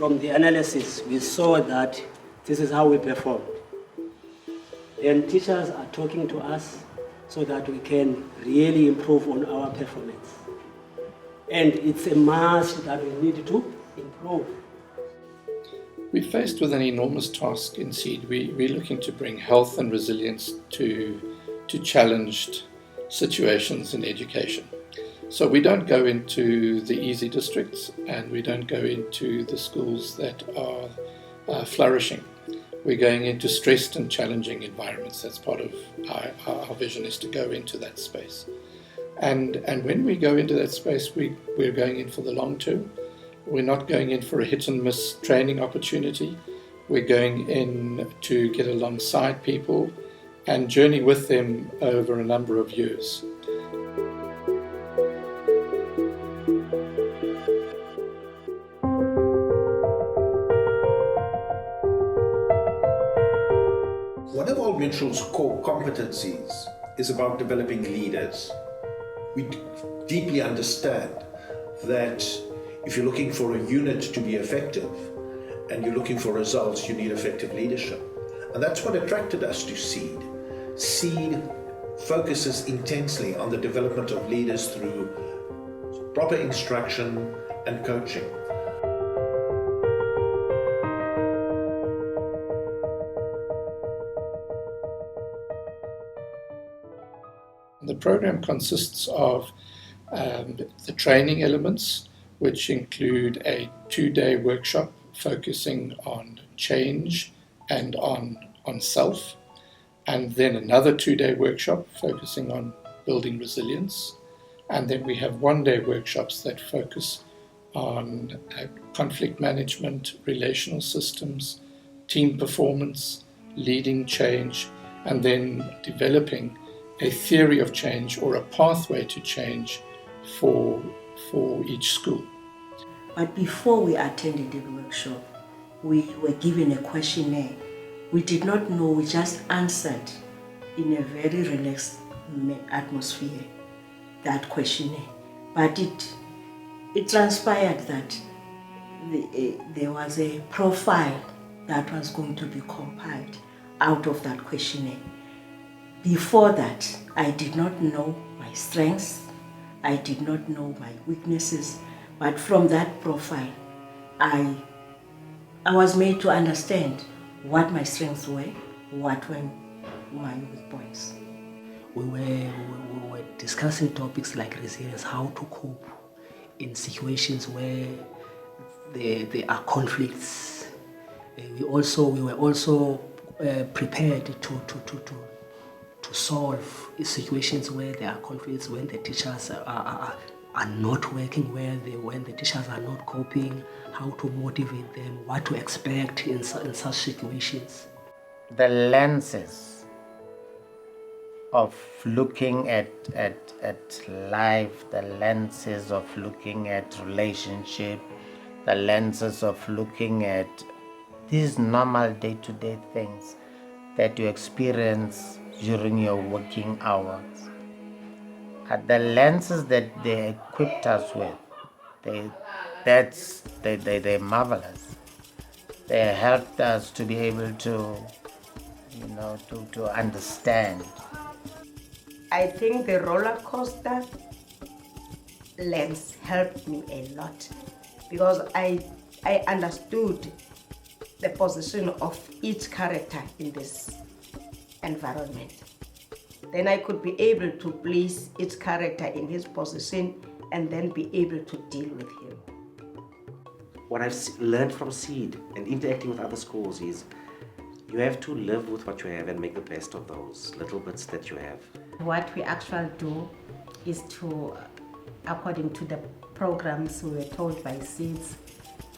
from the analysis, we saw that this is how we perform. Then teachers are talking to us so that we can really improve on our performance. And it's a must that we need to improve. We're faced with an enormous task in SEED. We're looking to bring health and resilience to challenged situations in education. So we don't go into the easy districts and we don't go into the schools that are flourishing. We're going into stressed and challenging environments. That's part of our vision, is to go into that space. And when we go into that space, we're going in for the long term. We're not going in for a hit and miss training opportunity. We're going in to get alongside people and journey with them over a number of years. One of Old Mutual's core competencies is about developing leaders. We deeply understand that if you're looking for a unit to be effective and you're looking for results, you need effective leadership. And that's what attracted us to SEED. SEED focuses intensely on the development of leaders through proper instruction and coaching. The program consists of the training elements, which include a 2-day workshop focusing on change and on self, and then another 2-day workshop focusing on building resilience. And then we have 1-day workshops that focus on conflict management, relational systems, team performance, leading change, and then developing a theory of change or a pathway to change for each school. But before we attended the workshop, we were given a questionnaire. We did not know, we just answered in a very relaxed atmosphere that questionnaire. But it transpired that there was a profile that was going to be compiled out of that questionnaire. Before that, I did not know my strengths, I did not know my weaknesses, but from that profile, I was made to understand what my strengths were, what were my weak points. We were discussing topics like resilience, how to cope in situations where there are conflicts. We were also prepared to solve situations where there are conflicts, when the teachers are not working well, when the teachers are not coping, how to motivate them, what to expect in such situations. The lenses of looking at life, the lenses of looking at relationship, the lenses of looking at these normal day-to-day things that you experience during your working hours. The lenses that they equipped us with, they're marvelous. They helped us to be able to, to understand. I think the roller coaster lens helped me a lot because I understood the position of each character in this environment. Then I could be able to place each character in his position and then be able to deal with him. What I've learned from SEED and interacting with other schools is you have to live with what you have and make the best of those little bits that you have. What we actually do is to, according to the programs we were told by SEEDs,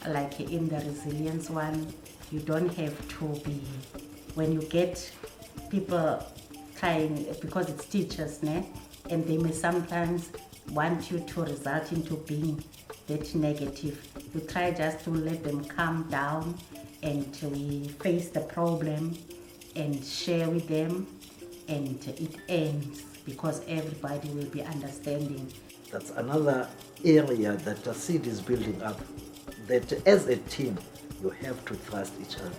like in the resilience one, you don't have to be, when you get people trying, because it's teachers, and they may sometimes want you to result into being that negative. You try just to let them calm down and we face the problem and share with them, and it ends because everybody will be understanding. That's another area that the SEED is building up that as a team, you have to trust each other.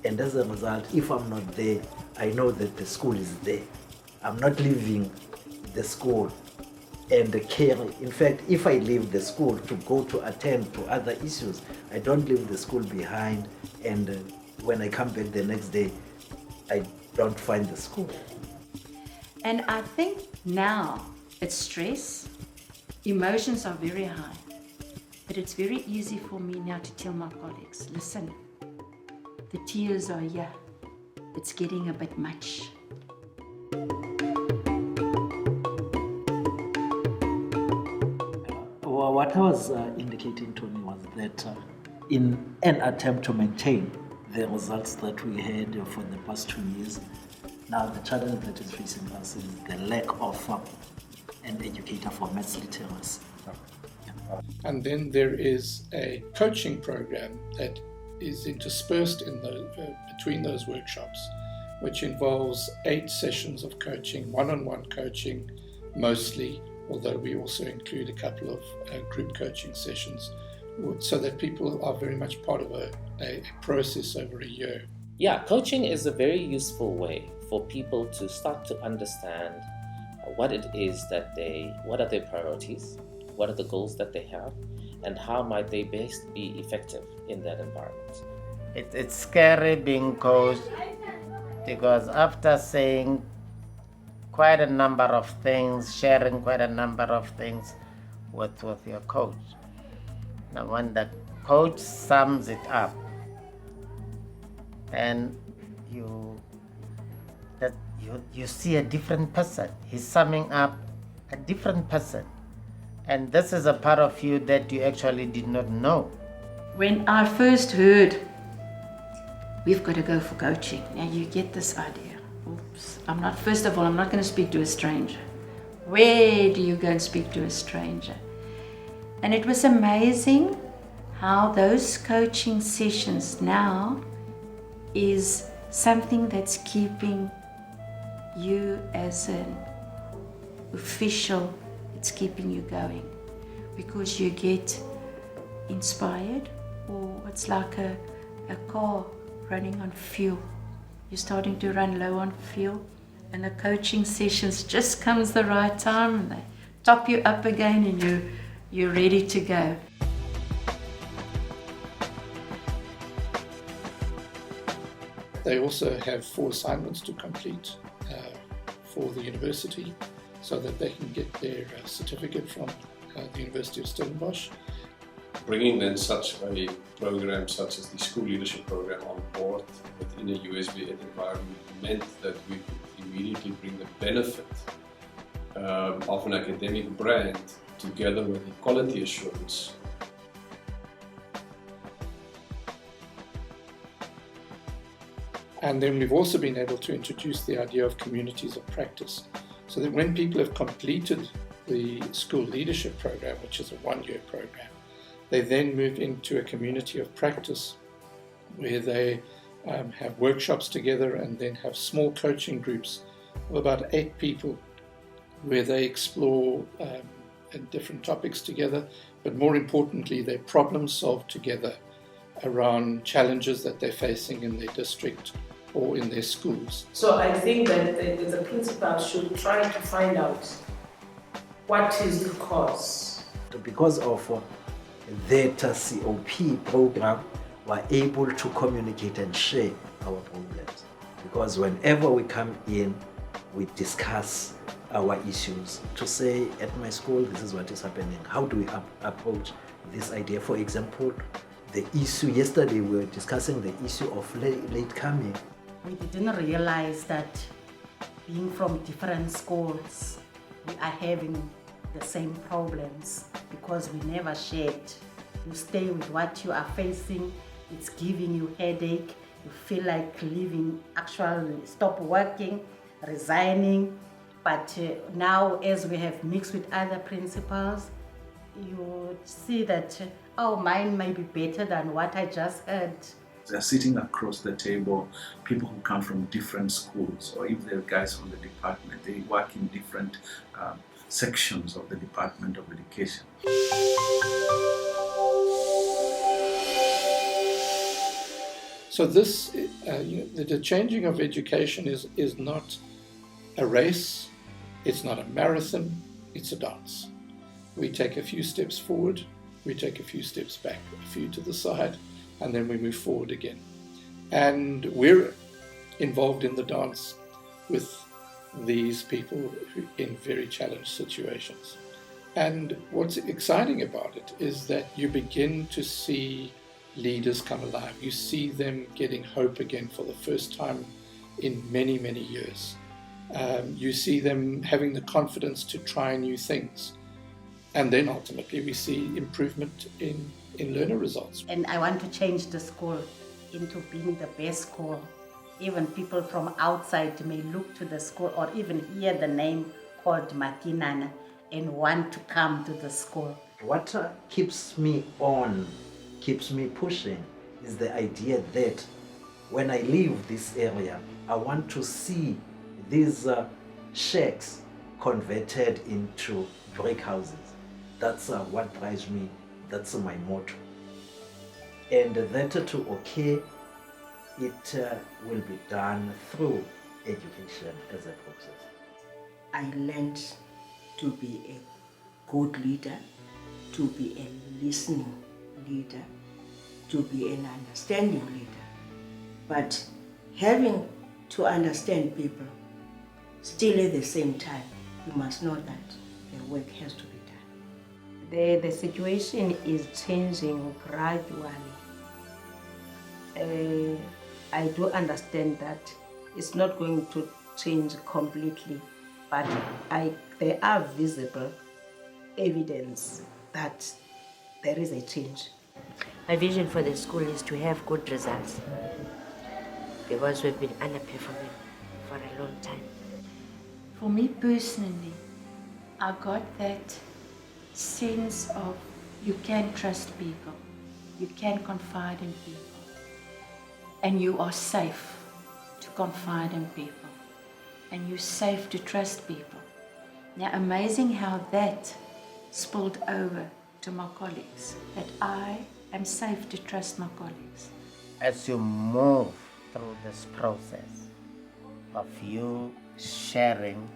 And as a result, if I'm not there, I know that the school is there. I'm not leaving the school and carry. In fact, if I leave the school to go to attend to other issues, I don't leave the school behind, and when I come back the next day, I don't find the school. And I think now it's stress, emotions are very high, but it's very easy for me now to tell my colleagues, listen, the tears are here, it's getting a bit much. Well, what I was indicating, Tony, was that in an attempt to maintain the results that we had for the past 2 years, now the challenge that is facing us is the lack of an educator for maths literacy. And then there is a coaching program that is interspersed in between those workshops, which involves 8 sessions of coaching, one-on-one coaching mostly, although we also include a couple of group coaching sessions, so that people are very much part of a process over a year. Yeah, coaching is a very useful way for people to start to understand what it is what are their priorities, what are the goals that they have, and how might they best be effective in that environment. It's scary being coached, because after saying quite a number of things, sharing quite a number of things with your coach, now when the coach sums it up, then you see a different person. He's summing up a different person, and this is a part of you that you actually did not know. When I first heard, we've got to go for coaching, now you get this idea. Oops, first of all, I'm not going to speak to a stranger. Where do you go and speak to a stranger? And it was amazing how those coaching sessions now is something that's keeping you as an official, it's keeping you going, because you get inspired, or it's like a car running on fuel. You're starting to run low on fuel, and the coaching sessions just comes the right time, and they top you up again, and you're ready to go. They also have 4 assignments to complete for the university, so that they can get their certificate from the University of Stellenbosch. Bringing then such a program such as the School Leadership Program on board within a USB Ed environment meant that we could immediately bring the benefit of an academic brand together with the quality assurance. And then we've also been able to introduce the idea of communities of practice, so that when people have completed the School Leadership Program, which is a 1-year program, they then move into a community of practice where they have workshops together, and then have small coaching groups of about 8 people where they explore different topics together, but more importantly, they problem solve together around challenges that they're facing in their district or in their schools. So I think that the principal should try to find out what is the cause. Because of that COP program, we're able to communicate and share our problems. Because whenever we come in, we discuss our issues. To say, at my school, this is what is happening. How do we approach this idea? For example, the issue, yesterday we were discussing the issue of late coming. We didn't realize that being from different schools, we are having the same problems, because we never shared. You stay with what you are facing, it's giving you headache, you feel like leaving, actually stop working, resigning. But now, as we have mixed with other principals, you see that, oh, mine may be better than what I just heard. They're sitting across the table, people who come from different schools, or if they're guys from the department, they work in different sections of the Department of Education. So this, the changing of education is not a race, it's not a marathon, it's a dance. We take a few steps forward, we take a few steps back, a few to the side, and then we move forward again. And we're involved in the dance with these people in very challenged situations. And what's exciting about it is that you begin to see leaders come alive. You see them getting hope again for the first time in many, many years. You see them having the confidence to try new things. And then ultimately we see improvement in learner results. And I want to change the school into being the best school. Even people from outside may look to the school or even hear the name called Makinana and want to come to the school. What keeps me on, keeps me pushing, is the idea that when I leave this area, I want to see these shacks converted into brick houses. That's what drives me, that's my motto. And that to occur, it will be done through education as a process. I learned to be a good leader, to be a listening leader, to be an understanding leader. But having to understand people, still at the same time, you must know that the work has to be done. The situation is changing gradually. I do understand that it's not going to change completely, but there are visible evidence that there is a change. My vision for the school is to have good results because we've been underperforming for a long time. For me personally, I got that sense of you can trust people, you can confide in people, and you are safe to confide in people, and you're safe to trust people. Now, amazing how that spilled over to my colleagues, that I am safe to trust my colleagues. As you move through this process of you sharing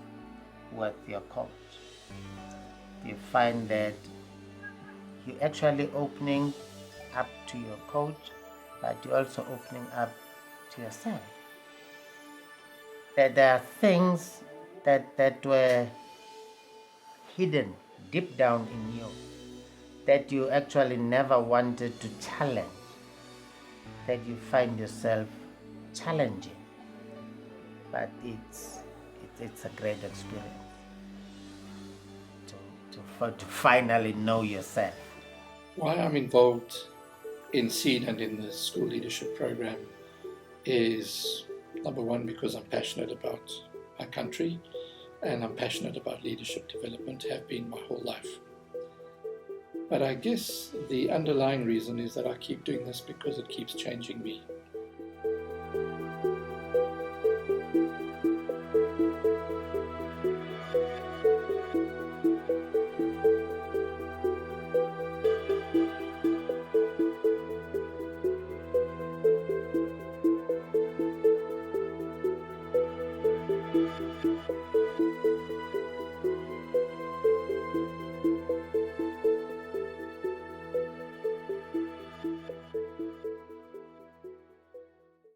with your coach, you find that you're actually opening up to your coach, but you're also opening up to yourself. That there are things that were hidden deep down in you that you actually never wanted to challenge, that you find yourself challenging. But it's a great experience to finally know yourself. Why I'm involved in SEED and in the school leadership program is, number one, because I'm passionate about my country and I'm passionate about leadership development, have been my whole life. But I guess the underlying reason is that I keep doing this because it keeps changing me.